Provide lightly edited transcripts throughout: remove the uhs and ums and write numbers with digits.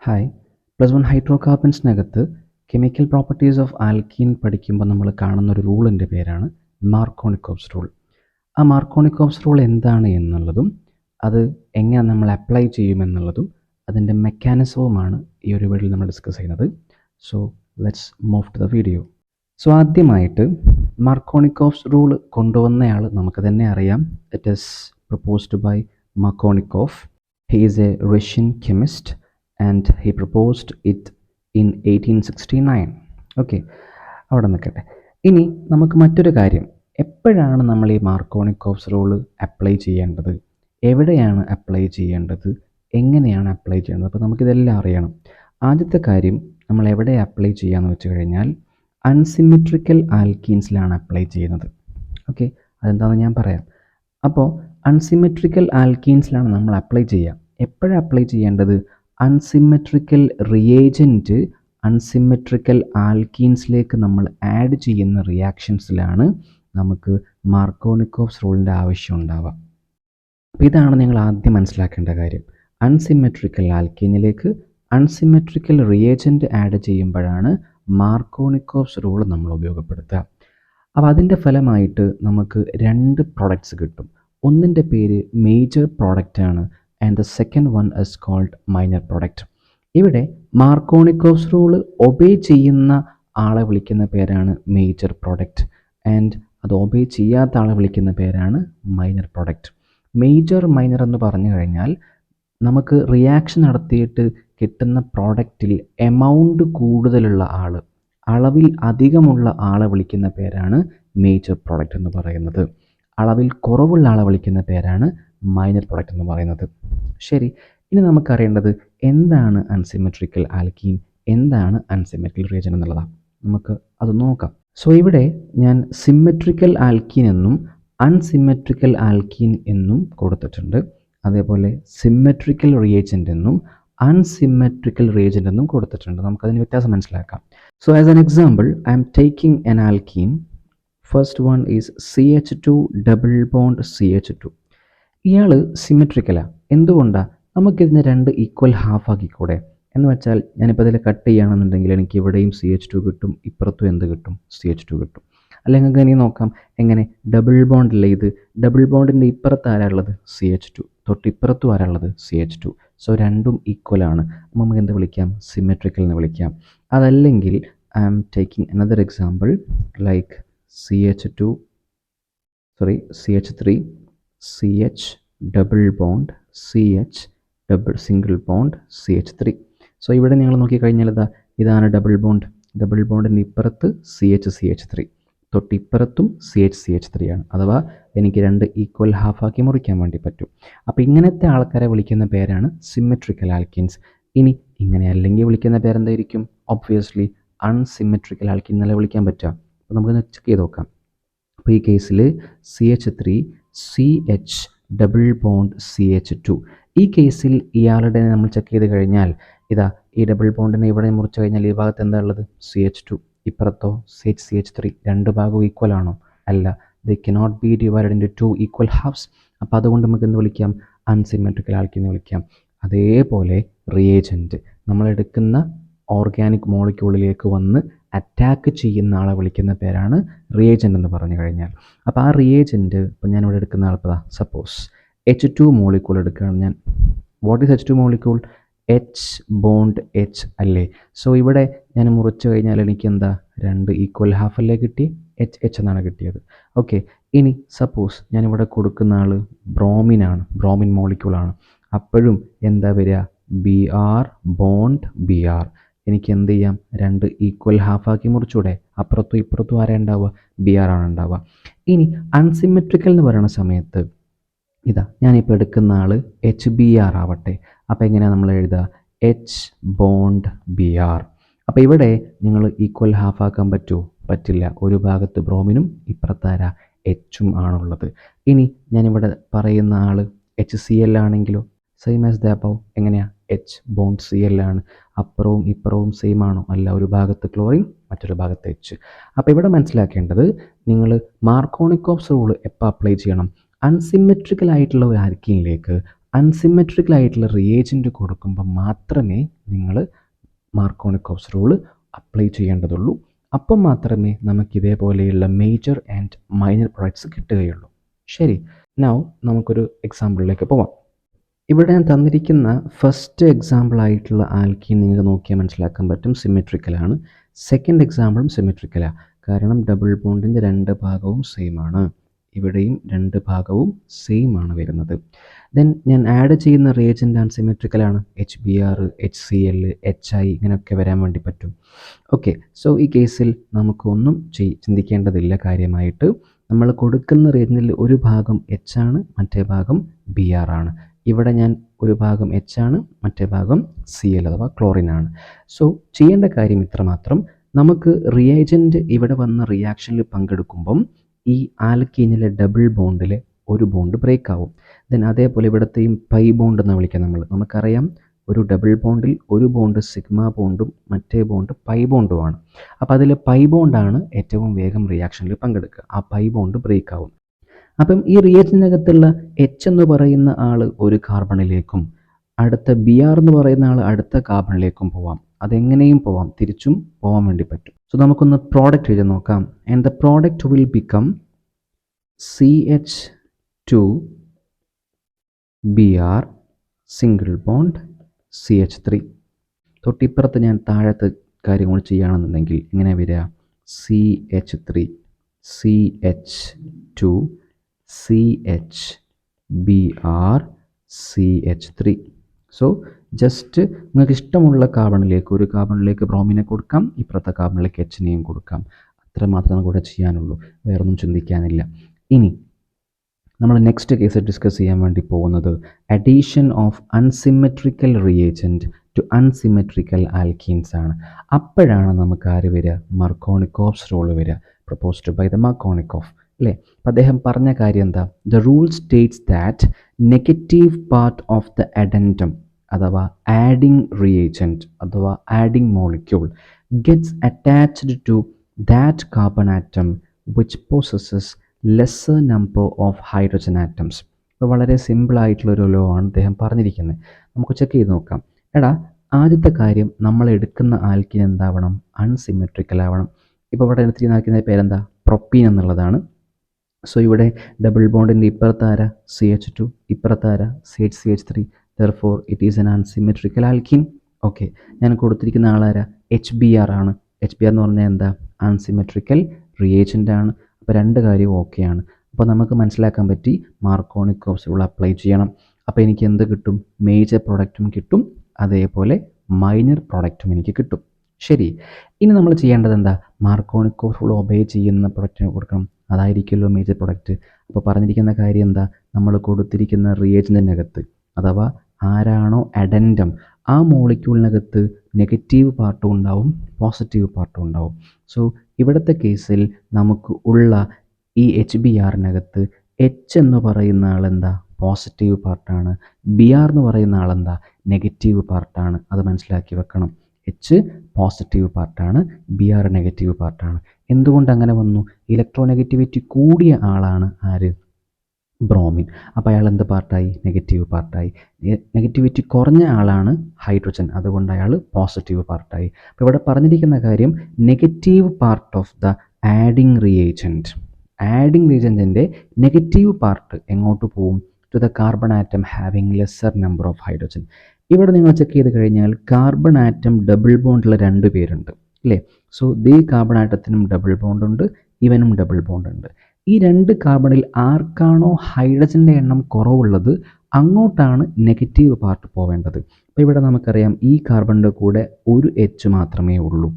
Hi. +1 ഹൈഡ്രോകാർബൺസിനകത്ത് chemical properties of alkene പഠിക്കുമ്പോൾ നമ്മൾ കാണുന്നൊരു റൂളിൻ്റെ പേരാണ് മാർക്കോണിക്കോവ്സ് റൂൾ. ആ മാർക്കോണിക്കോവ്സ് റൂൾ എന്താണ് എന്നുള്ളതും അത് എങ്ങനെ നമ്മൾ അപ്ലൈ ചെയ്യുമെന്നുള്ളതും അതിൻ്റെ മെക്കാനിസവുമാണ് ഈ ഒരു വീഡിയോയിൽ നമ്മൾ ഡിസ്കസ് ചെയ്യുന്നത്. So let's move to the video. So ആദ്യമായിട്ട് മാർക്കോണിക്കോവ്സ് റൂൾ കൊണ്ടുവന്നയാൾ നമുക്ക് തന്നെ അറിയാം. It is proposed by Markovnikov. He is a Russian chemist and he proposed it in 1869. Okay, അവിടെ നിൽക്കട്ടെ. ഇനി നമുക്ക് മറ്റൊരു കാര്യം, എപ്പോഴാണ് നമ്മൾ ഈ മാർക്കോണിക്കോവ്സ് റൂൾ അപ്ലൈ ചെയ്യേണ്ടത്, എവിടെയാണ് അപ്ലൈ ചെയ്യേണ്ടത്, എങ്ങനെയാണ് അപ്ലൈ ചെയ്യേണ്ടത്? അപ്പോൾ നമുക്കിതെല്ലാം അറിയണം. ആദ്യത്തെ കാര്യം, നമ്മൾ എവിടെ അപ്ലൈ ചെയ്യാമെന്ന് വെച്ച് കഴിഞ്ഞാൽ അൺസിമെട്രിക്കൽ ആൽക്കീൻസിലാണ് അപ്ലൈ ചെയ്യുന്നത്. ഓക്കെ, അതെന്താണെന്ന് ഞാൻ പറയാം. അപ്പോൾ അൺസിമെട്രിക്കൽ ആൽക്കീൻസിലാണ് നമ്മൾ അപ്ലൈ ചെയ്യുക. എപ്പോഴാണ് അപ്ലൈ ചെയ്യേണ്ടത്? അൺസിമെട്രിക്കൽ റിയേജൻറ്റ് അൺസിമെട്രിക്കൽ ആൽക്കീൻസിലേക്ക് നമ്മൾ ആഡ് ചെയ്യുന്ന റിയാക്ഷൻസിലാണ് നമുക്ക് മാർക്കോണിക്കോവ്സ് റൂളിൻ്റെ ആവശ്യം ഉണ്ടാവുക. അപ്പോൾ ഇതാണ് നിങ്ങൾ ആദ്യം മനസ്സിലാക്കേണ്ട കാര്യം. അൺസിമെട്രിക്കൽ ആൽക്കീനിലേക്ക് അൺസിമെട്രിക്കൽ റിയേജൻറ്റ് ആഡ് ചെയ്യുമ്പോഴാണ് മാർക്കോണിക്കോവ്സ് റൂൾ നമ്മൾ ഉപയോഗപ്പെടുത്തുക. അപ്പോൾ അതിൻ്റെ ഫലമായിട്ട് നമുക്ക് രണ്ട് പ്രോഡക്റ്റ്സ് കിട്ടും. ഒന്നിൻ്റെ പേര് മേജർ പ്രോഡക്റ്റാണ് and the second one is called minor product. ഇവിടെ മാർക്കോണിക്കോവ്സ് റൂൾ ഒബേ ചെയ്യുന്ന ആളെ വിളിക്കുന്ന പേരാണ് മേജർ പ്രോഡക്റ്റ് ആൻഡ് അത് ഒബേ ചെയ്യാത്ത ആളെ വിളിക്കുന്ന പേരാണ് മൈനർ പ്രോഡക്റ്റ്. മേജർ മൈനർ എന്ന് പറഞ്ഞു കഴിഞ്ഞാൽ നമുക്ക് റിയാക്ഷൻ നടത്തിയിട്ട് കിട്ടുന്ന പ്രോഡക്റ്റിൽ എമൗണ്ട് കൂടുതലുള്ള ആൾ, അളവിൽ അധികമുള്ള ആളെ വിളിക്കുന്ന പേരാണ് മേജർ പ്രോഡക്റ്റ് എന്ന് പറയുന്നത്. അളവിൽ കുറവുള്ള ആളെ വിളിക്കുന്ന പേരാണ് മൈനർ പ്രോഡക്റ്റ് എന്ന് പറയുന്നത്. ശരി, ഇനി നമുക്കറിയേണ്ടത് എന്താണ് അൺസിമെട്രിക്കൽ ആൽക്കീൻ, എന്താണ് അൺസിമെട്രിക്കൽ റിയേജൻ എന്നുള്ളതാണ്. നമുക്ക് അത് നോക്കാം. സോ ഇവിടെ ഞാൻ സിമെട്രിക്കൽ ആൽക്കീൻ എന്നും അൺസിമെട്രിക്കൽ ആൽക്കീൻ എന്നും കൊടുത്തിട്ടുണ്ട്. അതേപോലെ സിമെട്രിക്കൽ റിയേജൻ്റ് എന്നും അൺസിമെട്രിക്കൽ റിയേജൻ്റ് എന്നും കൊടുത്തിട്ടുണ്ട്. നമുക്കതിന് വ്യത്യാസം മനസ്സിലാക്കാം. So as an example, I am taking N alkene. First one is CH2 double bond CH2. ഇയാൾ സിമെട്രിക്കലാണ്. എന്തുകൊണ്ടാണ്? നമുക്കിതിനെ രണ്ട് ഈക്വൽ ഹാഫ് ആക്കിക്കൂടെ? എന്ന് വെച്ചാൽ ഞാനിപ്പോൾ ഇതിൽ കട്ട് ചെയ്യുകയാണെന്നുണ്ടെങ്കിൽ എനിക്ക് ഇവിടെയും CH2 കിട്ടും, ഇപ്പുറത്തും എന്ത് കിട്ടും? CH2 കിട്ടും. അല്ലെങ്കിൽ ഇനി നോക്കാം, എങ്ങനെ? ഡബിൾ ബോണ്ടല്ലേ ഇത്. ഡബിൾ ബോണ്ടിൻ്റെ ഇപ്പുറത്ത് ആരാളുള്ളത്? CH2. തൊട്ടിപ്പുറത്തും ആരാളുള്ളത്? CH2. സോ രണ്ടും ഈക്വലാണ്. നമുക്ക് എന്ത് വിളിക്കാം? സിമെട്രിക്കൽ എന്ന് വിളിക്കാം. അതല്ലെങ്കിൽ I am taking another example like CH3 CH double bond CH double single bond CH3. So ഇവിടെ നിങ്ങൾ നോക്കിക്കഴിഞ്ഞാൽ ഇതാണ് ഡബിൾ ബോണ്ട്. ഡബിൾ ബോണ്ടിൻ്റെ ഇപ്പുറത്ത് CH3, തൊട്ടിപ്പുറത്തും CH3 ആണ്. അഥവാ എനിക്ക് രണ്ട് ഈക്വൽ ഹാഫാക്കി മുറിക്കാൻ വേണ്ടി പറ്റും. അപ്പോൾ ഇങ്ങനത്തെ ആൾക്കാരെ വിളിക്കുന്ന പേരാണ് സിമെട്രിക്കൽ ആൽക്കീൻസ്. ഇനി ഇങ്ങനെ അല്ലെങ്കിൽ വിളിക്കുന്ന പേരെന്തായിരിക്കും? ഒബ്വിയസ്ലി അൺസിമെട്രിക്കൽ ആൽക്കീൻ എന്നല്ലേ വിളിക്കാൻ പറ്റുക. അപ്പോൾ നമുക്കൊന്ന് ചെക്ക് ചെയ്ത് നോക്കാം. അപ്പോൾ ഈ കേസിൽ CH3 CH double bond CH2. ഈ കേസിൽ ഇയാളുടെ നമ്മൾ ചെക്ക് ചെയ്ത് കഴിഞ്ഞാൽ ഈ ഡബിൾ ബോണ്ടിനെ ഇവിടെ മുറിച്ച് കഴിഞ്ഞാൽ ഈ ഭാഗത്ത് എന്താ ഉള്ളത്? CH2. ഇപ്പുറത്തോ CH3. രണ്ട് ഭാഗവും ഈക്വൽ ആണോ? അല്ല. They cannot be divided into two equal halves. അപ്പോൾ അതുകൊണ്ട് നമുക്ക് എന്ത് വിളിക്കാം? അൺസിമെട്രിക്കൽ ആൽക്കീൻ എന്ന് വിളിക്കാം. അതേപോലെ റിയേജൻറ്റ് നമ്മളെടുക്കുന്ന ഓർഗാനിക് മോളിക്യൂളിലേക്ക് വന്ന് അറ്റാക്ക് ചെയ്യുന്ന ആളെ വിളിക്കുന്ന പേരാണ് റിയേജൻ്റ് എന്ന് പറഞ്ഞു കഴിഞ്ഞാൽ. അപ്പോൾ ആ റിയേജൻറ്റ് ഇപ്പം ഞാനിവിടെ എടുക്കുന്ന ആളിപ്പോൾ സപ്പോസ് H2 മോളിക്യൂൾ എടുക്കുകയാണ് ഞാൻ. What is H2 molecule? H bond H അല്ലേ? സോ ഇവിടെ ഞാൻ മുറിച്ച് കഴിഞ്ഞാൽ എനിക്ക് എന്താ? രണ്ട് ഈക്വൽ ഹാഫ് അല്ലേ കിട്ടി? H എന്നാണ് കിട്ടിയത്. ഓക്കെ, ഇനി സപ്പോസ് ഞാനിവിടെ കൊടുക്കുന്ന ആൾ ബ്രോമിനാണ്, ബ്രോമിൻ മോളിക്യൂളാണ്. അപ്പോഴും എന്താ വരിക? Br bond Br. എനിക്ക് എന്ത് ചെയ്യാം? രണ്ട് ഈക്വൽ ഹാഫാക്കി മുറിച്ചൂടെ? അപ്പുറത്തും ഇപ്പുറത്തും ആരാ ഉണ്ടാവുക? Br ആണ് ഉണ്ടാവുക. ഇനി അൺസിമെട്രിക്കൽ എന്ന് പറയുന്ന സമയത്ത് ഞാനിപ്പോൾ എടുക്കുന്ന ആൾ HBr ആവട്ടെ. അപ്പോൾ എങ്ങനെയാണ് നമ്മൾ എഴുതുക? H bond Br. അപ്പോൾ ഇവിടെ നിങ്ങൾ ഈക്വൽ ഹാഫാക്കാൻ പറ്റുമോ? പറ്റില്ല. ഒരു ഭാഗത്ത് ബ്രോമിനും ഇപ്പുറത്താരാ? Hഉം ആണുള്ളത്. ഇനി ഞാനിവിടെ പറയുന്ന ആൾ HCl ആണെങ്കിലോ? Same as the above. എങ്ങനെയാണ്? H ബോണ്ട് Cl ആണ്. അപ്പുറവും ഇപ്പുറവും സെയിം ആണോ? അല്ല. ഒരു ഭാഗത്ത് ക്ലോറിൻ, മറ്റൊരു ഭാഗത്ത് H. അപ്പോൾ ഇവിടെ മനസ്സിലാക്കേണ്ടത്, നിങ്ങൾ മാർക്കോണിക്കോവ്സ് റൂൾ എപ്പോൾ അപ്ലൈ ചെയ്യണം? അൺസിമെട്രിക്കൽ ആയിട്ടുള്ള ഒരു ആൽക്കീനിലേക്ക് അൺസിമെട്രിക്കൽ ആയിട്ടുള്ള റിയേജൻറ്റ് കൊടുക്കുമ്പോൾ മാത്രമേ നിങ്ങൾ മാർക്കോണിക്കോവ്സ് റൂൾ അപ്ലൈ ചെയ്യേണ്ടതുള്ളൂ. അപ്പം മാത്രമേ നമുക്ക് ഇതേപോലെയുള്ള മേജർ ആൻഡ് മൈനർ പ്രൊഡക്ട്സ് കിട്ടുകയുള്ളൂ. ശരി, നൗ നമുക്കൊരു എക്സാമ്പിളിലേക്ക് പോവാം. ഇവിടെ ഞാൻ തന്നിരിക്കുന്ന ഫസ്റ്റ് എക്സാമ്പിൾ ആയിട്ടുള്ള ആൽക്കീൻ നിങ്ങൾക്ക് നോക്കിയാൽ മനസ്സിലാക്കാൻ പറ്റും സിമെട്രിക്കലാണ്. സെക്കൻഡ് എക്സാമ്പിളും സിമെട്രിക്കലാണ്, കാരണം ഡബിൾ ബോണ്ടിൻ്റെ രണ്ട് ഭാഗവും സെയിം ആണ്. ഇവിടെയും രണ്ട് ഭാഗവും സെയിം ആണ് വരുന്നത്. ദെൻ ഞാൻ ആഡ് ചെയ്യുന്ന റിയേജൻ്റ് ആണ് സിമെട്രിക്കലാണ്. HBr, HCl, HI ഇങ്ങനെയൊക്കെ വരാൻ വേണ്ടി പറ്റും. ഓക്കെ, സോ ഈ കേസിൽ നമുക്കൊന്നും ചിന്തിക്കേണ്ടതില്ല കാര്യമായിട്ട്. നമ്മൾ കൊടുക്കുന്ന റിയേജൻറ്റിൽ ഒരു ഭാഗം H ആണ്, മറ്റേ ഭാഗം Br ആണ്. ഇവിടെ ഞാൻ ഒരു ഭാഗം H ആണ്, മറ്റേ ഭാഗം Cl അഥവാ ക്ലോറിൻ ആണ്. സോ ചെയ്യേണ്ട കാര്യം ഇത്രമാത്രം. നമുക്ക് റിയേജൻറ്റ് ഇവിടെ വന്ന റിയാക്ഷനിൽ പങ്കെടുക്കുമ്പം ഈ ആൽക്കീനിലെ ഡബിൾ ബോണ്ടിൽ ഒരു ബോണ്ട് ബ്രേക്ക് ആവും. ദെൻ അതേപോലെ ഇവിടത്തെയും പൈ ബോണ്ട് എന്ന് വിളിക്കാം നമുക്കറിയാം ഒരു ഡബിൾ ബോണ്ടിൽ ഒരു ബോണ്ട് സിഗ്മ ബോണ്ടും മറ്റേ ബോണ്ട് പൈ ബോണ്ടുമാണ്. അപ്പോൾ അതിൽ പൈ ബോണ്ടാണ് ഏറ്റവും വേഗം റിയാക്ഷനിൽ പങ്കെടുക്കുക. ആ പൈ ബോണ്ട് ബ്രേക്ക് ആവും. അപ്പം ഈ റിയേജൻറ്റിനകത്തുള്ള H എന്ന് പറയുന്ന ആൾ ഒരു കാർബണിലേക്കും അടുത്ത Br എന്ന് പറയുന്ന ആൾ അടുത്ത കാർബണിലേക്കും പോവാം. അതെങ്ങനെയും പോവാം, തിരിച്ചും പോകാൻ വേണ്ടി പറ്റും. സോ നമുക്കൊന്ന് പ്രോഡക്റ്റ് എഴുതി നോക്കാം. And the product will become CH2 Br single bond CH3. തൊട്ടിപ്പുറത്ത് ഞാൻ താഴത്തെ കാര്യങ്ങൾ ചെയ്യുകയാണെന്നുണ്ടെങ്കിൽ ഇങ്ങനെ വരിക CH3 CH2 CH Br CH3. So just നിങ്ങൾക്ക് ഇഷ്ടമുള്ള കാർബണിലേക്ക് ഒരു കാർബണിലേക്ക് ബ്രോമിനെ കൊടുക്കാം, ഇപ്പുറത്തെ കാർബണിലേക്ക് Hനെയും കൊടുക്കാം. അത്ര മാത്രമേ കൂടെ ചെയ്യാനുള്ളൂ, വേറൊന്നും ചിന്തിക്കാനില്ല. ഇനി നമ്മൾ നെക്സ്റ്റ് കേസ് ഡിസ്കസ് ചെയ്യാൻ വേണ്ടി പോകുന്നത് addition of unsymmetrical reagent to unsymmetrical alkenes ആണ്. അപ്പോഴാണ് നമുക്ക് ആര് വരിക, മാർക്കോണിക്കോവ്സ് റൂൾ വരിക, പ്രൊപ്പോസ്ഡ് ബൈ ദ മാർക്കോണിക്കോവ് അല്ലേ. അപ്പം അദ്ദേഹം പറഞ്ഞ കാര്യം എന്താ, the rule states that negative part of the addendum അഥവാ ആഡിങ് റിയേജൻറ്റ് അഥവാ adding molecule gets attached to that carbon atom which possesses lesser number of hydrogen atoms. ഇപ്പോൾ വളരെ സിമ്പിളായിട്ടുള്ളൊരു ലോ ആണ് അദ്ദേഹം പറഞ്ഞിരിക്കുന്നത്. നമുക്ക് ചെക്ക് ചെയ്ത് നോക്കാം. എടാ, ആദ്യത്തെ കാര്യം നമ്മൾ എടുക്കുന്ന ആൽക്കീൻ എന്താവണം, അൺസിമെട്രിക്കൽ ആവണം. ഇപ്പോൾ ഇവിടെ എടുത്തിരിക്കുന്ന ആൽക്കീൻ്റെ പേരെന്താ, പ്രൊപ്പീൻ എന്നുള്ളതാണ്. സോ ഇവിടെ ഡബിൾ ബോണ്ടിൻ്റെ ഇപ്പുറത്താര CH2, ഇപ്പുറത്താര CH3. Therefore it is an unsymmetrical alkene. Okay, ഞാൻ കൊടുത്തിരിക്കുന്ന ആളാര HBr ആണ്. HBr എന്ന് പറഞ്ഞാൽ എന്താ, അൺസിമെട്രിക്കൽ റിയേജൻ്റ് ആണ്. അപ്പോൾ രണ്ട് കാര്യവും ഓക്കെയാണ്. അപ്പോൾ നമുക്ക് മനസ്സിലാക്കാൻ പറ്റി മാർക്കോണിക്കോവ്സ് റൂൾ അപ്ലൈ ചെയ്യണം. അപ്പോൾ എനിക്ക് എന്ത് കിട്ടും, മേജർ പ്രൊഡക്റ്റും കിട്ടും, അതേപോലെ മൈനർ പ്രൊഡക്റ്റും എനിക്ക് കിട്ടും. ശരി, ഇനി നമ്മൾ ചെയ്യേണ്ടത് എന്താ, മാർക്കോണിക്കോവ്സ് റൂൾ ഒബേ ചെയ്യുന്ന പ്രൊഡക്റ്റിന് കൊടുക്കണം, അതായിരിക്കുമല്ലോ മേജർ പ്രൊഡക്റ്റ്. അപ്പോൾ പറഞ്ഞിരിക്കുന്ന കാര്യം എന്താ, നമ്മൾ കൊടുത്തിരിക്കുന്ന റിയേജൻറ്റിനകത്ത് അഥവാ ആരാണോ അഡൻറ്റം ആ മോളിക്യൂളിനകത്ത് നെഗറ്റീവ് പാർട്ടും ഉണ്ടാവും, പോസിറ്റീവ് പാർട്ടും ഉണ്ടാവും. സോ ഇവിടുത്തെ കേസിൽ നമുക്ക് ഉള്ള ഈ HBrനകത്ത് H എന്ന് പറയുന്ന ആളെന്താ, പോസിറ്റീവ് പാർട്ടാണ്. Br എന്ന് പറയുന്ന ആളെന്താ, നെഗറ്റീവ് പാർട്ടാണ്. അത് മനസ്സിലാക്കി വെക്കണം. H പോസിറ്റീവ് പാർട്ടാണ്, Br നെഗറ്റീവ് പാർട്ടാണ്. എന്തുകൊണ്ട് അങ്ങനെ വന്നു, ഇലക്ട്രോനെഗറ്റിവിറ്റി കൂടിയ ആളാണ് ആര്, ബ്രോമിൻ. അപ്പോൾ അയാൾ എന്ത് പാർട്ടായി, നെഗറ്റീവ് പാർട്ടായി. നെഗറ്റിവിറ്റി കുറഞ്ഞ ആളാണ് ഹൈഡ്രജൻ, അതുകൊണ്ട് അയാൾ പോസിറ്റീവ് പാർട്ടായി. അപ്പോൾ ഇവിടെ പറഞ്ഞിരിക്കുന്ന കാര്യം negative part of the adding റിയേജൻറ്റിൻ്റെ നെഗറ്റീവ് പാർട്ട് എങ്ങോട്ട് പോവും, to the carbon atom having lesser number of hydrogen. ഇവിടെ നിങ്ങൾ ചെക്ക് ചെയ്ത് കഴിഞ്ഞാൽ കാർബൺ ആറ്റം ഡബിൾ ബോണ്ടുള്ള രണ്ട് പേരുണ്ട് അല്ലേ. സോ ഈ കാർബൺ ആറ്റത്തിനും ഡബിൾ ബോണ്ടുണ്ട്, ഇവനും ഡബിൾ ബോണ്ടുണ്ട്. ഈ രണ്ട് കാർബണിൽ ആർക്കാണോ ഹൈഡ്രജൻ്റെ എണ്ണം കുറവുള്ളത് അങ്ങോട്ടാണ് നെഗറ്റീവ് പാർട്ട് പോവേണ്ടത്. അപ്പോൾ ഇവിടെ നമുക്കറിയാം ഈ കാർബണിൻ്റെ കൂടെ ഒരു H മാത്രമേ ഉള്ളൂ,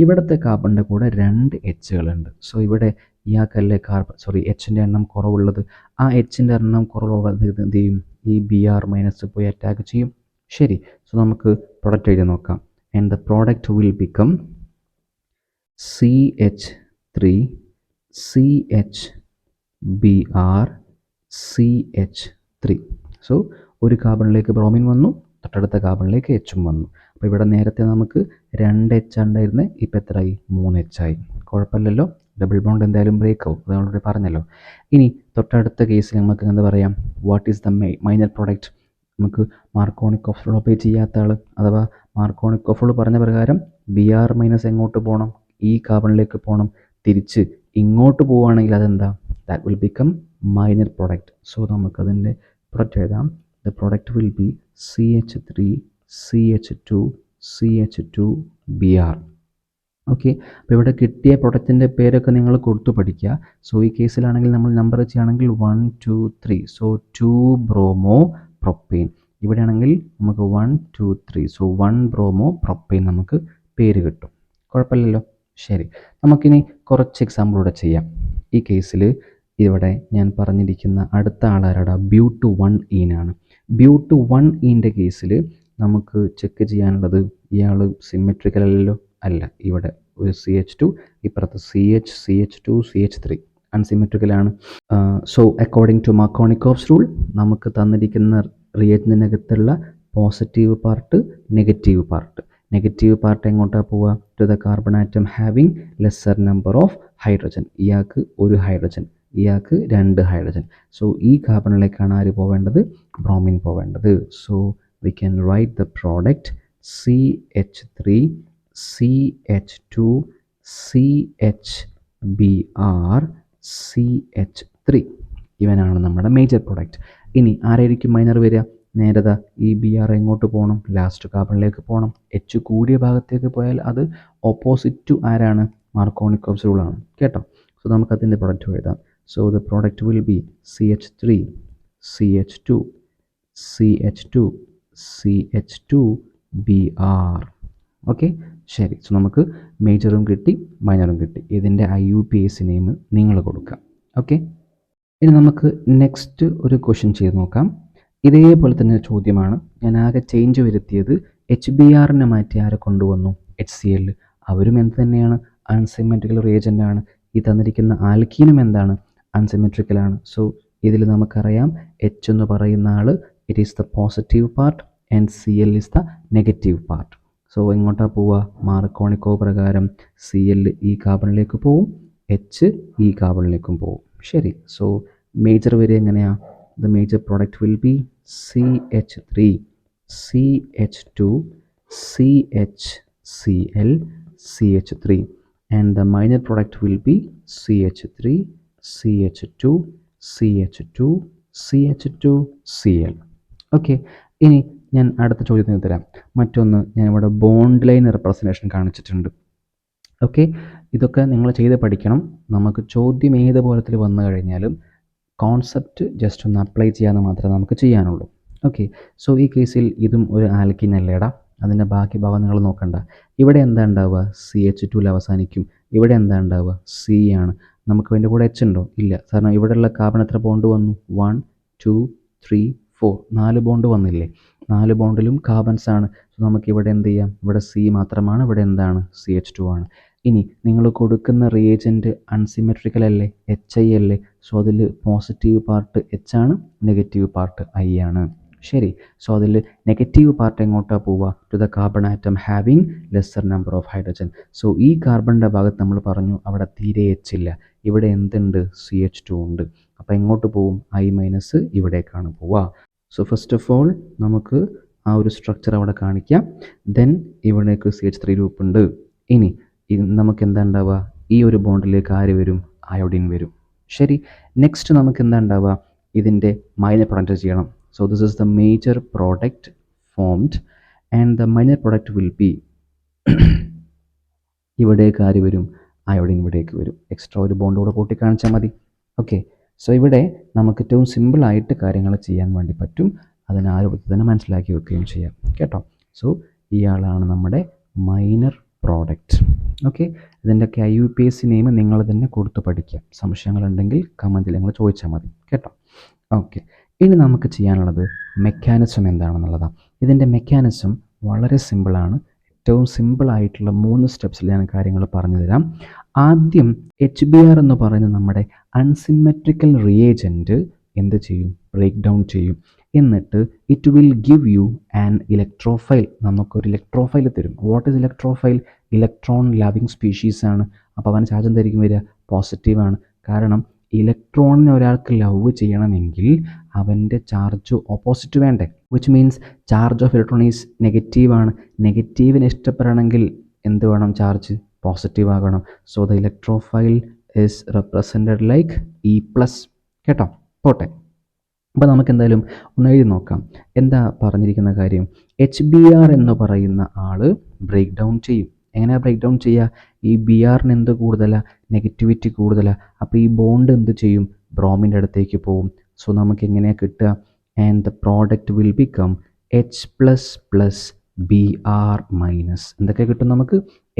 ഇവിടുത്തെ കാർബണിൻ്റെ കൂടെ രണ്ട് Hകളുണ്ട്. സോ ഇവിടെ ഇയാൾക്കല്ലേ Hൻ്റെ എണ്ണം കുറവുള്ളത്. ആ Hൻ്റെ എണ്ണം കുറവുള്ളത് എന്ത് ചെയ്യും, ഈ Br മൈനസ് പോയി അറ്റാക്ക് ചെയ്യും. ശരി, സോ നമുക്ക് പ്രൊഡക്റ്റ് എഴുതി നോക്കാം. And the product will become CH3 CH Br CH3. So ഒരു കാർബണിലേക്ക് ബ്രോമിൻ വന്നു, തൊട്ടടുത്ത കാർബണിലേക്ക് Hഉം വന്നു. അപ്പോൾ ഇവിടെ നേരത്തെ നമുക്ക് 2 H ഉണ്ടായിരുന്നത്, ഇപ്പോൾ എത്രയായി, 3 H ആയി. കുഴപ്പമില്ലല്ലോ, ഡബിൾ ബോണ്ട് എന്തായാലും ബ്രേക്ക് ആവും, അത് ഓൾറെഡി പറഞ്ഞല്ലോ. ഇനി തൊട്ടടുത്ത കേസിൽ നമുക്ക് എന്താ പറയാം, what is the minor product, നമുക്ക് മാർക്കോണിക് റൂൾ ഒബേ ചെയ്യാത്ത ആൾ അഥവാ മാർക്കോണിക് റൂൾ പറഞ്ഞ പ്രകാരം Br മൈനസ് എങ്ങോട്ട് പോകണം, ഈ കാർബണിലേക്ക് പോകണം. തിരിച്ച് ഇങ്ങോട്ട് പോവുകയാണെങ്കിൽ അതെന്താ, that will become minor product. So നമുക്കതിൻ്റെ പ്രൊഡക്റ്റ് എഴുതാം. The product will be CH3 CH2 CH2 Br. Okay, അപ്പോൾ ഇവിടെ കിട്ടിയ പ്രൊഡക്റ്റിൻ്റെ പേരൊക്കെ നിങ്ങൾ കൊടുത്തു പഠിക്കുക. സോ ഈ കേസിലാണെങ്കിൽ നമ്മൾ നമ്പർ ചെയ്യുകയാണെങ്കിൽ 1 2 3. So 2 bromo propane. ഇവിടെയാണെങ്കിൽ നമുക്ക് 1 2 3. സോ 1 ബ്രോമോ പ്രൊപ്പെയിൻ നമുക്ക് പേര് കിട്ടും. കുഴപ്പമില്ലല്ലോ. ശരി, നമുക്കിനി കുറച്ച് എക്സാമ്പിളൂടെ ചെയ്യാം. ഈ കേസിൽ ഇവിടെ ഞാൻ പറഞ്ഞിരിക്കുന്ന അടുത്ത ആളാരാടാ, ബ്യൂട്ട് 1-ഈനാണ്. ബ്യൂട്ട് 1-ഈൻ്റെ കേസിൽ നമുക്ക് ചെക്ക് ചെയ്യാനുള്ളത്, ഇയാൾ സിമെട്രിക്കൽ അല്ലല്ലോ, അല്ല. ഇവിടെ ഒരു CH2, ഇപ്പുറത്ത് CH2 CH3 അൺസിമെട്രിക്കലാണ്. So according to Markovnikov rule നമുക്ക് തന്നിരിക്കുന്ന റിയേജന്റിനകത്തുള്ള പോസിറ്റീവ് പാർട്ട്, നെഗറ്റീവ് പാർട്ട് എങ്ങോട്ടാണ് പോവുക, to the carbon atom having lesser number of hydrogen. ഇയാൾക്ക് 1 ഹൈഡ്രജൻ, ഇയാൾക്ക് 2 ഹൈഡ്രജൻ. സോ ഈ കാർബണിലേക്കാണ് ആര് പോവേണ്ടത്, ബ്രോമിൻ പോവേണ്ടത്. So we can write the product CH3 CH2 CHBr CH3. ഇവനാണ് നമ്മുടെ മേജർ പ്രൊഡക്റ്റ്. ഇനി ആരായിരിക്കും മൈനർ വരിക, നേരതാ ഈ Br എങ്ങോട്ട് പോകണം, ലാസ്റ്റ് കാർബണിലേക്ക് പോകണം. H കൂടിയ ഭാഗത്തേക്ക് പോയാൽ അത് ഓപ്പോസിറ്റ് ടു ആരാണ്, മാർക്കോണിക് റൂളാണ് കേട്ടോ. സോ നമുക്കതിൻ്റെ പ്രൊഡക്റ്റ് എഴുതാം. So the product will be CH3 CH2 CH2 CH2 Br. Okay, ശരി. സോ നമുക്ക് മേജറും കിട്ടി, മൈനറും കിട്ടി. ഇതിൻ്റെ IUPAC നെയിം നിങ്ങൾ കൊടുക്കുക. ഓക്കെ, ഇനി നമുക്ക് നെക്സ്റ്റ് ഒരു ക്വസ്റ്റ്യൻ ചെയ്ത് നോക്കാം. ഇതേപോലെ തന്നെ ചോദ്യമാണ്. ഞാൻ ആകെ ചേഞ്ച് വരുത്തിയത് HBrനെ മാറ്റി ആരെ കൊണ്ടുവന്നു, HCl. അവരും എന്ത് തന്നെയാണ്, അൺസിമെട്രിക്കൽ റിയേജൻ്റാണ്. ഈ തന്നിരിക്കുന്ന ആൽക്കീനും എന്താണ്, അൺസിമെട്രിക്കലാണ്. സോ ഇതിൽ നമുക്കറിയാം H എന്ന് പറയുന്ന ആൾ it is the positive part and Cl is the negative part. So എങ്ങോട്ടാണ് പോവുക, മാർക്കോണിക് പ്രകാരം Cl ഈ കാർബണിലേക്ക് പോവും, H ഈ കാർബണിലേക്കും പോവും. ശരി, സോ മേജർ വരെ എങ്ങനെയാണ്, the major product will be CH3 CH2 CHCl CH3 and the minor product will be CH3 CH2 CH2 CH2 Cl. Okay, ഇനി ഞാൻ അടുത്ത ചോദ്യത്തിന് തരാം. മറ്റൊന്ന് ഞാൻ ഇവിടെ ബോണ്ട് ലൈൻ റെപ്രസെൻറ്റേഷൻ കാണിച്ചിട്ടുണ്ട്. ഓക്കെ, ഇതൊക്കെ നിങ്ങൾ ചെയ്ത് പഠിക്കണം. നമുക്ക് ചോദ്യം ഏത് പോലത്തിൽ വന്നു കഴിഞ്ഞാലും കോൺസെപ്റ്റ് ജസ്റ്റ് ഒന്ന് അപ്ലൈ ചെയ്യാമെന്ന് മാത്രമേ നമുക്ക് ചെയ്യാനുള്ളൂ. ഓക്കെ, സോ ഈ കേസിൽ ഇതും ഒരു ആൽക്കിൻ അല്ലേടാ, അതിൻ്റെ ബാക്കി ഭാഗം നിങ്ങൾ നോക്കണ്ട. ഇവിടെ എന്താ ഉണ്ടാവുക, CH2ൽ അവസാനിക്കും. ഇവിടെ എന്താ ഉണ്ടാവുക, C ആണ്. നമുക്ക് അതിൻ്റെ കൂടെ H ഉണ്ടോ, ഇല്ല. കാരണം ഇവിടെയുള്ള കാർബൺ എത്ര ബോണ്ട് വന്നു, 1 2 3 4 4 ബോണ്ട് വന്നില്ലേ. 4 ബോണ്ടിലും കാർബൺസ് ആണ്. സോ നമുക്ക് ഇവിടെ എന്ത് ചെയ്യാം, ഇവിടെ C മാത്രമാണ്, ഇവിടെ എന്താണ്, CH2 ആണ്. ഇനി നിങ്ങൾ കൊടുക്കുന്ന റിയേജൻറ്റ് അൺസിമെട്രിക്കൽ അല്ലേ, HI അല്ലേ. സോ അതിൽ പോസിറ്റീവ് പാർട്ട് H ആണ്, നെഗറ്റീവ് പാർട്ട് I ആണ്. ശരി, സോ അതിൽ നെഗറ്റീവ് പാർട്ട് എങ്ങോട്ടാണ് പോവുക, to the carbon atom having lesser number of hydrogen. So ഈ കാർബണിൻ്റെ ഭാഗത്ത് നമ്മൾ പറഞ്ഞു അവിടെ തീരെ H ഇല്ല, ഇവിടെ എന്തുണ്ട്, CH2 ഉണ്ട്. അപ്പോൾ എങ്ങോട്ട് പോവും, I മൈനസ് ഇവിടേക്കാണ് പോവുക. സോ ഫസ്റ്റ് ഓഫ് ഓൾ നമുക്ക് ആ ഒരു സ്ട്രക്ചർ അവിടെ കാണിക്കാം. ദെൻ ഇവിടേക്ക് CH3 ഗ്രൂപ്പ് ഉണ്ട്. ഇനി നമുക്ക് എന്താ ഉണ്ടാവുക, ഈ ഒരു ബോണ്ടിലേക്ക് ആര് വരും, അയോഡിൻ വരും. ശരി, നെക്സ്റ്റ് നമുക്ക് എന്താ ഉണ്ടാവുക, ഇതിൻ്റെ മൈനർ പ്രൊഡക്റ്റ് ചെയ്യണം. So this is the major product formed and the minor product will be ഇവിടേക്ക് ആര് വരും, അയോഡിൻ ഇവിടേക്ക് വരും. എക്സ്ട്രാ ഒരു ബോണ്ട് കൂടെ കൂട്ടി കാണിച്ചാൽ മതി. ഓക്കെ, സോ ഇവിടെ നമുക്ക് ഏറ്റവും സിമ്പിളായിട്ട് കാര്യങ്ങൾ ചെയ്യാൻ വേണ്ടി പറ്റും. അതിന് ആ രൂപത്തിൽ തന്നെ മനസ്സിലാക്കി വെക്കുകയും ചെയ്യാം കേട്ടോ. സോ ഇയാളാണ് നമ്മുടെ മൈനർ പ്രോഡക്റ്റ്. ഓക്കെ, ഇതിൻ്റെയൊക്കെ IUPAC നെയിം നിങ്ങൾ തന്നെ കൊടുത്ത് പഠിക്കുക. സംശയങ്ങളുണ്ടെങ്കിൽ കമൻറ്റിൽ നിങ്ങൾ ചോദിച്ചാൽ മതി കേട്ടോ. ഓക്കെ, ഇനി നമുക്ക് ചെയ്യാനുള്ളത് മെക്കാനിസം എന്താണെന്നുള്ളതാണ്. ഇതിൻ്റെ മെക്കാനിസം വളരെ സിമ്പിളാണ്. ഏറ്റവും സിമ്പിളായിട്ടുള്ള 3 സ്റ്റെപ്സിൽ ഞാൻ കാര്യങ്ങൾ പറഞ്ഞു തരാം. ആദ്യം HBr എന്ന് പറയുന്ന നമ്മുടെ അൺസിമെട്രിക്കൽ റിയേജൻറ്റ് എന്ത് ചെയ്യും, ബ്രേക്ക് ഡൗൺ ചെയ്യും. എന്നിട്ട് it will give you an electrophile. നമുക്കൊരു ഇലക്ട്രോഫൈൽ തരും. What is electrophile, electron loving species ആണ്. അപ്പോൾ അവൻ ചാർജ് എന്തായിരിക്കും വരിക, പോസിറ്റീവാണ്. കാരണം ഇലക്ട്രോണിനെ ഒരാൾക്ക് ലവ് ചെയ്യണമെങ്കിൽ അവൻ്റെ ചാർജ് ഓപ്പോസിറ്റ് വേണ്ടേ, which means charge of electron is നെഗറ്റീവാണ്. നെഗറ്റീവിനെ ഇഷ്ടപ്പെടണമെങ്കിൽ എന്ത് വേണം, ചാർജ് പോസിറ്റീവ് ആകണം. So the electrophile is represented like E+. കേട്ടോ, പോട്ടെ. അപ്പോൾ നമുക്ക് എന്തായാലും ഒന്ന് എഴുതി നോക്കാം. എന്താ പറഞ്ഞിരിക്കുന്ന കാര്യം? HBr എന്ന് പറയുന്ന ആൾ ബ്രേക്ക് ഡൗൺ ചെയ്യും. എങ്ങനെയാണ് ബ്രേക്ക് ഡൗൺ ചെയ്യുക? ഈ Brന് എന്ത് കൂടുതലാണ്, നെഗറ്റിവിറ്റി കൂടുതലാണ്. അപ്പോൾ ഈ ബോണ്ട് എന്ത് ചെയ്യും, ബ്രോമിൻ്റെ അടുത്തേക്ക് പോകും. സോ നമുക്ക് എങ്ങനെയാണ് കിട്ടുക? And the product will become H++ Br-. എന്തൊക്കെ കിട്ടും നമുക്ക്?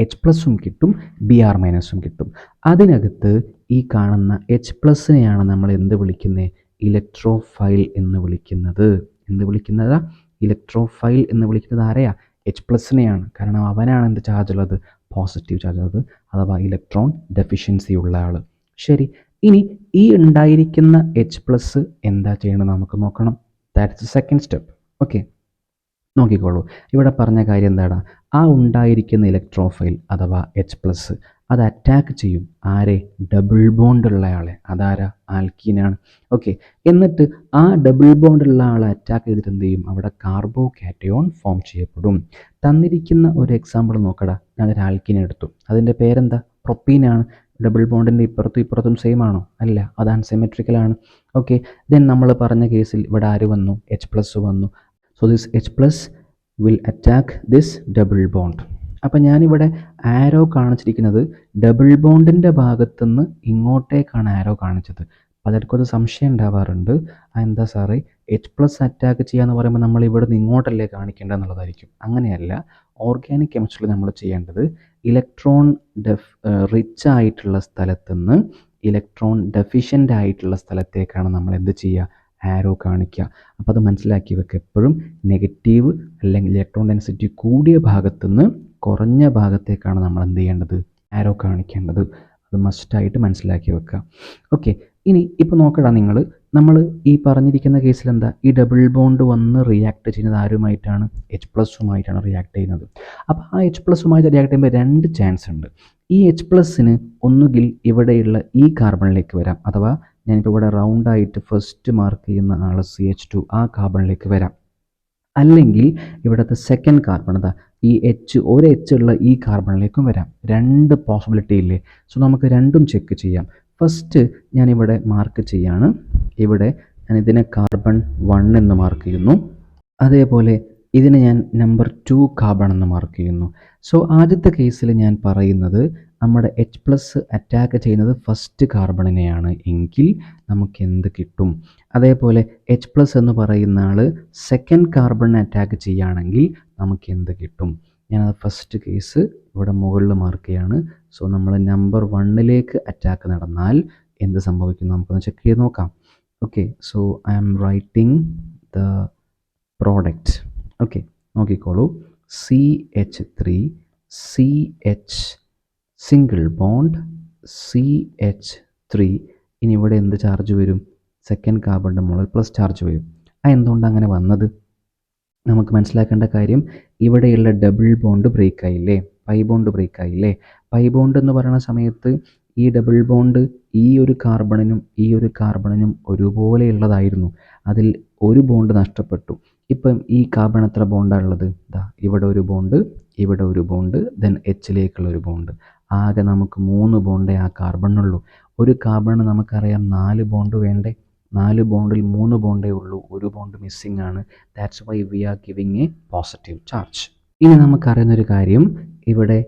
H+ഉം കിട്ടും, Br- കിട്ടും. അതിനകത്ത് ഈ കാണുന്ന H+നെയാണ് നമ്മൾ എന്ത് വിളിക്കുന്നത്? ഇലക്ട്രോഫൈൽ എന്ന് വിളിക്കുന്നത്. എന്ത് വിളിക്കുന്നതാ? ഇലക്ട്രോഫൈൽ എന്ന് വിളിക്കുന്നത് ആരെയാ? H+നെയാണ്. കാരണം അവനാണ് എന്ത് ചാർജ് ഉള്ളത്? പോസിറ്റീവ് ചാർജ് ഉള്ളത്, അഥവാ ഇലക്ട്രോൺ ഡെഫിഷ്യൻസി ഉള്ള ആൾ. ശരി, ഇനി ഈ ഉണ്ടായിരിക്കുന്ന H+ എന്താ ചെയ്യണമെന്ന് നമുക്ക് നോക്കണം. That's the second step. Okay, നോക്കിക്കോളൂ. ഇവിടെ പറഞ്ഞ കാര്യം എന്താടാ? ആ ഉണ്ടായിരിക്കുന്ന ഇലക്ട്രോഫൈൽ അഥവാ H+ അത് അറ്റാക്ക് ചെയ്യും ആരെ? ഡബിൾ ബോണ്ട് ഉള്ള ആളെ. അതാരാ? ആൽക്കീനാണ്. ഓക്കെ, എന്നിട്ട് ആ ഡബിൾ ബോണ്ട് ഉള്ള ആളെ അറ്റാക്ക് ചെയ്തിട്ട് എന്ത് ചെയ്യും? അവിടെ കാർബോ കാറ്റയോൺ ഫോം ചെയ്യപ്പെടും. തന്നിരിക്കുന്ന ഒരു എക്സാമ്പിൾ നോക്കടാ. ഞാനൊരു ആൽക്കീൻ എടുത്തു, അതിൻ്റെ പേരെന്താ? പ്രൊപ്പീനാണ്. ഡബിൾ ബോണ്ടിൻ്റെ ഇപ്പുറത്തും ഇപ്പുറത്തും സെയിം ആണോ? അല്ല, അത് അൺസിമെട്രിക്കലാണ്. ഓക്കെ, ദെൻ നമ്മൾ പറഞ്ഞ കേസിൽ ഇവിടെ ആര് വന്നു? H+ വന്നു. So this H+ will attack this double bond. അപ്പം ഞാനിവിടെ ആരോ കാണിച്ചിരിക്കുന്നത് ഡബിൾ ബോണ്ടിൻ്റെ ഭാഗത്തുനിന്ന് ഇങ്ങോട്ടേക്കാണ് ആരോ കാണിച്ചത്. പലർക്കും അത് സംശയം ഉണ്ടാവാറുണ്ട്. എന്താ സാറേ, H+ അറ്റാക്ക് ചെയ്യുക എന്ന് പറയുമ്പോൾ നമ്മൾ ഇവിടെ നിന്ന് ഇങ്ങോട്ടല്ലേ കാണിക്കേണ്ടത് എന്നുള്ളതായിരിക്കും. അങ്ങനെയല്ല. ഓർഗാനിക് കെമിസ്ട്രിയിൽ നമ്മൾ ചെയ്യേണ്ടത് ഇലക്ട്രോൺ റിച്ച് ആയിട്ടുള്ള സ്ഥലത്തുനിന്ന് ഇലക്ട്രോൺ ഡെഫിഷ്യൻ്റ് ആയിട്ടുള്ള സ്ഥലത്തേക്കാണ് നമ്മൾ എന്ത് ചെയ്യുക? ആരോ കാണിക്കുക. അപ്പോൾ അത് മനസ്സിലാക്കി വെക്കുക. എപ്പോഴും നെഗറ്റീവ് അല്ലെങ്കിൽ ഇലക്ട്രോൺ ഡെൻസിറ്റി കൂടിയ ഭാഗത്തുനിന്ന് കുറഞ്ഞ ഭാഗത്തേക്കാണ് നമ്മൾ എന്ത് ചെയ്യേണ്ടത്? ആരോ കാണിക്കേണ്ടത്. അത് മസ്റ്റായിട്ട് മനസ്സിലാക്കി വെക്കുക. ഓക്കെ, ഇനി ഇപ്പോൾ നോക്കടാ നിങ്ങൾ, നമ്മൾ ഈ പറഞ്ഞിരിക്കുന്ന കേസിൽ എന്താ? ഈ ഡബിൾ ബോണ്ട് വന്ന് റിയാക്ട് ചെയ്യുന്നത് ആരുമായിട്ടാണ്? H+ഉമായിട്ടാണ് റിയാക്ട് ചെയ്യുന്നത്. അപ്പോൾ ആ H+ഉമായിട്ട് റിയാക്ട് ചെയ്യുമ്പോൾ രണ്ട് ചാൻസ് ഉണ്ട്. ഈ H+ന് ഒന്നുകിൽ ഇവിടെയുള്ള ഈ കാർബണിലേക്ക് വരാം, അഥവാ ഞാനിപ്പോൾ ഇവിടെ റൗണ്ടായിട്ട് ഫസ്റ്റ് മാർക്ക് ചെയ്യുന്ന ആൾ CH2 ആ കാർബണിലേക്ക് വരാം. അല്ലെങ്കിൽ ഇവിടുത്തെ സെക്കൻഡ് കാർബൺ അതാ ഈ ഒരു H ഉള്ള ഈ കാർബണിലേക്കും വരാം. രണ്ട് പോസിബിലിറ്റി ഇല്ലേ? സോ നമുക്ക് രണ്ടും ചെക്ക് ചെയ്യാം. ഫസ്റ്റ് ഞാനിവിടെ മാർക്ക് ചെയ്യാണ്. ഇവിടെ ഞാൻ ഇതിനെ കാർബൺ 1 എന്ന് മാർക്ക് ചെയ്യുന്നു. അതേപോലെ ഇതിനെ ഞാൻ നമ്പർ 2 കാർബൺ എന്ന് മാർക്ക് ചെയ്യുന്നു. സോ ആദ്യത്തെ കേസിൽ ഞാൻ പറയുന്നത് നമ്മുടെ H+ അറ്റാക്ക് ചെയ്യുന്നത് ഫസ്റ്റ് കാർബണിനെയാണ് എങ്കിൽ നമുക്ക് എന്ത് കിട്ടും? അതേപോലെ H+ എന്ന് പറയുന്ന ആൾ സെക്കൻഡ് കാർബണിനെ അറ്റാക്ക് ചെയ്യുകയാണെങ്കിൽ നമുക്ക് എന്ത് കിട്ടും? ഞാനത് ഫസ്റ്റ് കേസ് ഇവിടെ മുകളിൽ മാർക്ക് ചെയ്യാണ്. സോ നമ്മൾ നമ്പർ 1ലേക്ക് അറ്റാക്ക് നടന്നാൽ എന്ത് സംഭവിക്കും നമുക്കൊന്ന് ചെക്ക് ചെയ്ത് നോക്കാം. Okay, so I am writing the product. Okay, നോക്കിക്കോളൂ. CH3 CH single bond CH3. ഇനി ഇവിടെ എന്ത് ചാർജ് വരും? സെക്കൻഡ് കാർബണിൻ്റെ മുകളിൽ പ്ലസ് ചാർജ് വരും. എന്തുകൊണ്ടാണ് അങ്ങനെ വന്നത്? നമുക്ക് മനസ്സിലാക്കേണ്ട കാര്യം, ഇവിടെയുള്ള ഡബിൾ ബോണ്ട് ബ്രേക്ക് ആയില്ലേ, പൈ ബോണ്ട് ബ്രേക്ക് ആയില്ലേ. പൈ ബോണ്ട് എന്ന് പറയുന്ന സമയത്ത് ഈ ഡബിൾ ബോണ്ട് ഈ ഒരു കാർബണിനും ഒരുപോലെയുള്ളതായിരുന്നു. അതിൽ ഒരു ബോണ്ട് നഷ്ടപ്പെട്ടു. ഇപ്പം ഈ കാർബൺ എത്ര ബോണ്ടാണ് ഉള്ളത്? ഇവിടെ ഒരു ബോണ്ട്, ഇവിടെ ഒരു ബോണ്ട്, ദെൻ Hലേക്കുള്ള ഒരു ബോണ്ട്. ആകെ നമുക്ക് 3 ബോണ്ടേ ആ കാർബണിനുള്ളൂ. ഒരു കാർബണിന് നമുക്കറിയാം 4 ബോണ്ട് വേണ്ടേ? 4 ബോണ്ടിൽ 3 ബോണ്ടേ ഉള്ളൂ, ഒരു ബോണ്ട് മിസ്സിംഗ് ആണ്. That's why we are giving a positive charge. ഇനി നമുക്കറിയുന്നൊരു കാര്യം, ഇവിടെ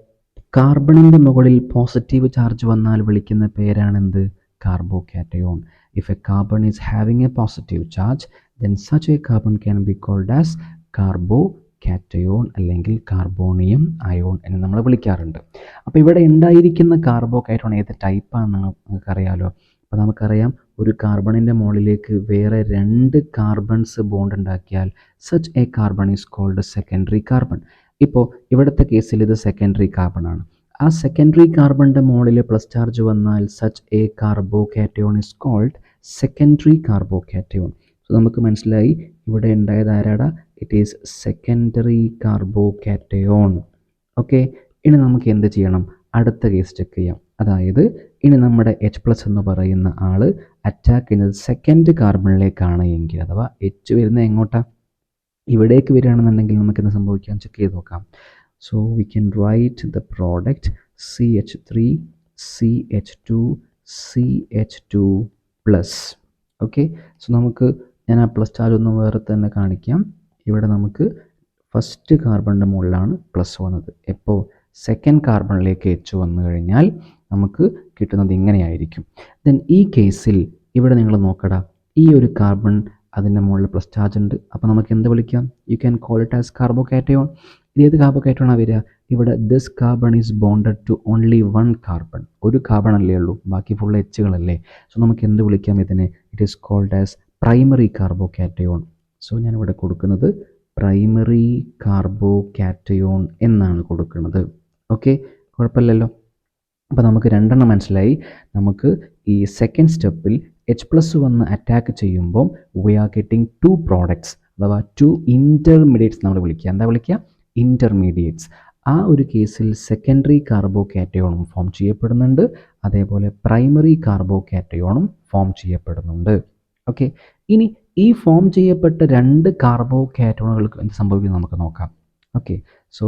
കാർബണിൻ്റെ മുകളിൽ പോസിറ്റീവ് ചാർജ് വന്നാൽ വിളിക്കുന്ന പേരാണെന്ത്? Carbocation. If a carbon is having a positive charge then such a carbon can be called as carbocation അല്ലെങ്കിൽ കാർബോണിയം അയോൺ എന്ന് നമ്മൾ വിളിക്കാറുണ്ട്. അപ്പോൾ ഇവിടെ ഉണ്ടായിരിക്കുന്ന കാർബോ കാറ്റയോൺ ഏത് ടൈപ്പാണെന്ന് നമുക്കറിയാമല്ലോ. അപ്പോൾ നമുക്കറിയാം, ഒരു കാർബണിൻ്റെ മുകളിലേക്ക് വേറെ 2 കാർബൺസ് ബോണ്ട് ഉണ്ടാക്കിയാൽ such a carbon is called secondary carbon. ഇപ്പോൾ ഇവിടുത്തെ കേസിൽ ഇത് സെക്കൻഡറി കാർബൺ ആണ്. ആ സെക്കൻഡറി കാർബണിൻ്റെ മുകളിൽ പ്ലസ് ചാർജ് വന്നാൽ such a carbocation is called secondary carbocation. So നമുക്ക് മനസ്സിലായി ഇവിടെ ഉണ്ടായത് ആരാടാ? It is secondary carbocation. Okay, ഇനി നമുക്ക് എന്ത് ചെയ്യണം? അടുത്ത കേസ് ചെക്ക് ചെയ്യാം. അതായത് ഇനി നമ്മുടെ H+ എന്ന് പറയുന്ന ആൾ അറ്റാക്ക് ചെയ്യുന്നത് സെക്കൻഡ് കാർബണിലേക്കാണ് എങ്കിൽ, അഥവാ H വരുന്നത് എങ്ങോട്ടാണ്, ഇവിടേക്ക് വരികയാണെന്നുണ്ടെങ്കിൽ നമുക്ക് എന്ത് സംഭവിക്കാം ചെക്ക് ചെയ്ത് നോക്കാം. So we can write the product CH3 CH2 CH2+. Okay, so നമുക്ക് ഞാൻ ആ പ്ലസ് ചാർജ് ഒന്ന് വേറെ തന്നെ കാണിക്കാം. ഇവിടെ നമുക്ക് ഫസ്റ്റ് കാർബണിൻ്റെ മുകളിലാണ് പ്ലസ് വന്നത്. എപ്പോൾ സെക്കൻഡ് കാർബണിലേക്ക് H വന്നു കഴിഞ്ഞാൽ നമുക്ക് കിട്ടുന്നത് ഇങ്ങനെയായിരിക്കും. ദെൻ ഈ കേസിൽ ഇവിടെ നിങ്ങൾ നോക്കടാ, ഈ ഒരു കാർബൺ അതിൻ്റെ മുകളിൽ പ്ലസ് ചാർജ് ഉണ്ട്. അപ്പോൾ നമുക്ക് എന്ത് വിളിക്കാം? You can call it as carbocation. ഇത് ഏത് കാർബോകാറ്റയോണാണ് വരിക? ഇവിടെ this carbon is bonded to only one carbon. ഒരു കാർബൺ അല്ലേ ഉള്ളൂ, ബാക്കി ഫുൾ എച്ചുകളല്ലേ. സോ നമുക്ക് എന്ത് വിളിക്കാം ഇതിനെ? It is called as primary carbocation. So ഞാനിവിടെ കൊടുക്കുന്നത് പ്രൈമറി കാർബോകാറ്റയോൺ എന്നാണ് കൊടുക്കുന്നത്. ഓക്കെ, കുഴപ്പമില്ലല്ലോ. അപ്പോൾ നമുക്ക് രണ്ടെണ്ണം മനസ്സിലായി. നമുക്ക് ഈ സെക്കൻഡ് സ്റ്റെപ്പിൽ H+ വന്ന് അറ്റാക്ക് ചെയ്യുമ്പോൾ വി ആർ ഗെറ്റിംഗ് 2 പ്രോഡക്ട്സ്, അഥവാ 2 ഇൻ്റർമീഡിയറ്റ്സ് നമ്മൾ വിളിക്കുക. എന്താ വിളിക്കുക? ഇൻ്റർമീഡിയറ്റ്സ്. ആ ഒരു കേസിൽ സെക്കൻഡറി കാർബോകാറ്റയോണും ഫോം ചെയ്യപ്പെടുന്നുണ്ട്, അതേപോലെ പ്രൈമറി കാർബോകാറ്റയോണും ഫോം ചെയ്യപ്പെടുന്നുണ്ട്. ഓക്കെ, ഇനി ഈ ഫോം ചെയ്യപ്പെട്ട 2 കാർബോകാറ്റയോണുകൾക്ക് എന്ത് സംഭവിക്കുന്നു നമുക്ക് നോക്കാം. ഓക്കെ, സോ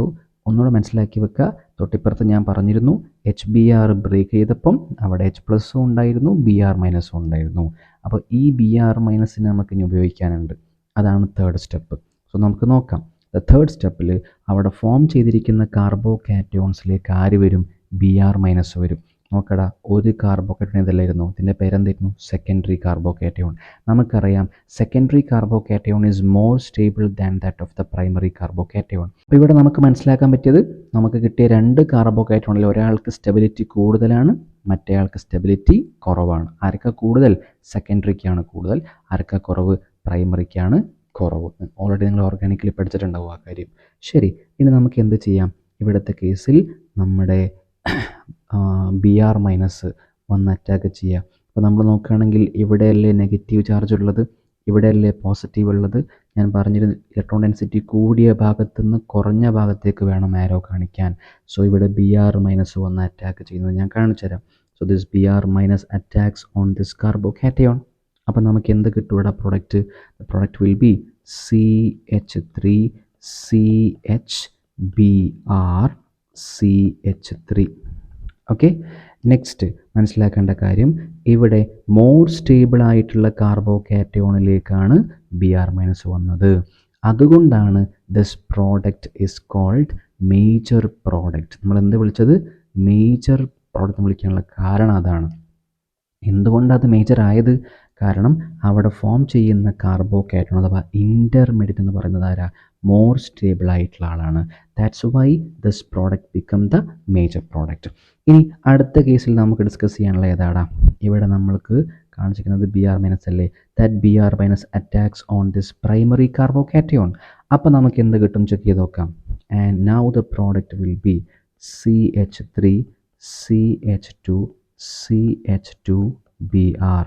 ഒന്നുകൂടെ മനസ്സിലാക്കി വെക്കുക. തൊട്ടിപ്പുറത്ത് ഞാൻ പറഞ്ഞിരുന്നു HBr ബ്രേക്ക് ചെയ്തപ്പം അവിടെ H+ ഉണ്ടായിരുന്നു, Br- ഉണ്ടായിരുന്നു. അപ്പോൾ ഈ Br- നമുക്ക് ഇനി ഉപയോഗിക്കാനുണ്ട്. അതാണ് തേർഡ് സ്റ്റെപ്പ്. സോ നമുക്ക് നോക്കാം. തേർഡ് സ്റ്റെപ്പിൽ അവിടെ ഫോം ചെയ്തിരിക്കുന്ന കാർബോകാറ്റയോൺസിലേക്ക് ആര് വരും? Br- വരും. നോക്കടാ, ഒരു കാർബോകാറ്റയോൺ ഇതല്ലായിരുന്നു, ഇതിൻ്റെ പേരെന്തായിരുന്നു? Secondary carbocation. നമുക്കറിയാം secondary carbocation is more stable than that of the primary carbocation. അപ്പോൾ ഇവിടെ നമുക്ക് മനസ്സിലാക്കാൻ പറ്റിയത്, നമുക്ക് കിട്ടിയ 2 കാർബോകാറ്റയോണിൽ ഒരാൾക്ക് സ്റ്റെബിലിറ്റി കൂടുതലാണ്, മറ്റേയാൾക്ക് സ്റ്റെബിലിറ്റി കുറവാണ്. ആർക്കാ കൂടുതൽ? സെക്കൻഡറിക്കാണ് കൂടുതൽ. ആർക്കാ കുറവ്? പ്രൈമറിക്കാണ് കുറവ്. ഓൾറെഡി നിങ്ങൾ ഓർഗാനിക്കലി പഠിച്ചിട്ടുണ്ടാവും ആ കാര്യം. ശരി, ഇനി നമുക്ക് എന്ത് ചെയ്യാം? ഇവിടുത്തെ കേസിൽ നമ്മുടെ Br- വന്ന് അറ്റാക്ക് ചെയ്യുക. അപ്പോൾ നമ്മൾ നോക്കുകയാണെങ്കിൽ ഇവിടെയല്ലേ നെഗറ്റീവ് ചാർജ് ഉള്ളത്, ഇവിടെയല്ലേ പോസിറ്റീവ് ഉള്ളത്. ഞാൻ പറഞ്ഞിരുന്നു ഇലക്ട്രോൺ ഡെൻസിറ്റി കൂടിയ ഭാഗത്തു നിന്ന് കുറഞ്ഞ ഭാഗത്തേക്ക് വേണം ആരോ കാണിക്കാൻ. സോ ഇവിടെ Br- വന്ന് അറ്റാക്ക് ചെയ്യുന്നത് ഞാൻ കാണിച്ചു തരാം. So this Br- attacks on this carbocation. അപ്പോൾ നമുക്ക് എന്ത് കിട്ടും ഇവിടെ product? The product will be CH3 CH Br CH3. Okay, next മനസ്സിലാക്കേണ്ട കാര്യം, ഇവിടെ മോർ സ്റ്റേബിൾ ആയിട്ടുള്ള കാർബോകാറ്റയോണിലേക്കാണ് Br- വന്നത്. അതുകൊണ്ടാണ് this product is called major product. നമ്മൾ എന്ത് വിളിച്ചത്? മേജർ പ്രോഡക്റ്റ് വിളിക്കാനുള്ള കാരണം അതാണ്. എന്തുകൊണ്ടത് മേജർ ആയത്? കാരണം അവിടെ ഫോം ചെയ്യുന്ന കാർബോകാറ്റയോൺ അഥവാ ഇൻ്റർമീഡിയറ്റ് എന്ന് പറയുന്നത് ആരാ? മോർ സ്റ്റേബിൾ ആയിട്ടുള്ള ആളാണ്. That's why this product become the major product. ഇനി അടുത്ത കേസിൽ നമുക്ക് ഡിസ്കസ് ചെയ്യാനുള്ള ഏതാടാ? ഇവിടെ നമ്മൾക്ക് കാണിച്ചിരിക്കുന്നത് Br- അല്ലേ. That Br- attacks on this primary carbocation. അപ്പോൾ നമുക്ക് എന്ത് കിട്ടും ചെക്ക് ചെയ്ത് നോക്കാം. And now the product will be CH3 CH2 CH2 Br.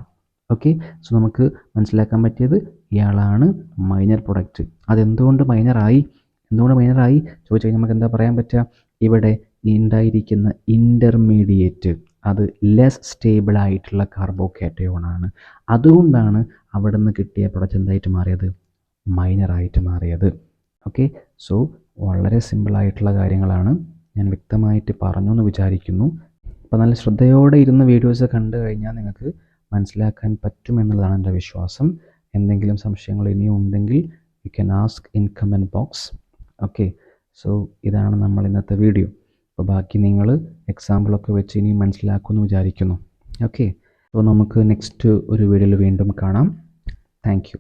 Okay, so നമുക്ക് മനസ്സിലാക്കാൻ പറ്റിയത് ഇയാളാണ് മൈനർ പ്രൊഡക്റ്റ്. അതെന്തുകൊണ്ട് മൈനറായി? ചോദിച്ചു കഴിഞ്ഞാൽ നമുക്ക് എന്താ പറയാൻ പറ്റുക? ഇവിടെ ഉണ്ടായിരിക്കുന്ന ഇൻ്റർമീഡിയറ്റ് അത് ലെസ് സ്റ്റേബിൾ ആയിട്ടുള്ള കാർബോകാറ്റയോൺ ആണ്. അതുകൊണ്ടാണ് അവിടെ നിന്ന് കിട്ടിയ പ്രൊഡക്റ്റ് എന്തായിട്ട് മാറിയത്? മൈനറായിട്ട് മാറിയത്. ഓക്കെ, സോ വളരെ സിമ്പിളായിട്ടുള്ള കാര്യങ്ങളാണ്, ഞാൻ വ്യക്തമായിട്ട് പറഞ്ഞു എന്ന് വിചാരിക്കുന്നു. അപ്പോൾ നല്ല ശ്രദ്ധയോടെ ഇരുന്ന് വീഡിയോസ് കണ്ടു കഴിഞ്ഞാൽ നിങ്ങൾക്ക് മനസ്സിലാക്കാൻ പറ്റുമെന്നുള്ളതാണ് എൻ്റെ വിശ്വാസം. എന്തെങ്കിലും സംശയങ്ങൾ ഇനിയും ഉണ്ടെങ്കിൽ you can ask in comment box. Okay, so ഇതാണ് നമ്മൾ ഇന്നത്തെ വീഡിയോ. അപ്പോൾ ബാക്കി നിങ്ങൾ എക്സാമ്പിളൊക്കെ വെച്ച് ഇനിയും മനസ്സിലാക്കുമെന്ന് വിചാരിക്കുന്നു. ഓക്കെ, അപ്പോൾ നമുക്ക് നെക്സ്റ്റ് ഒരു വീഡിയോയിൽ വീണ്ടും കാണാം. Thank you.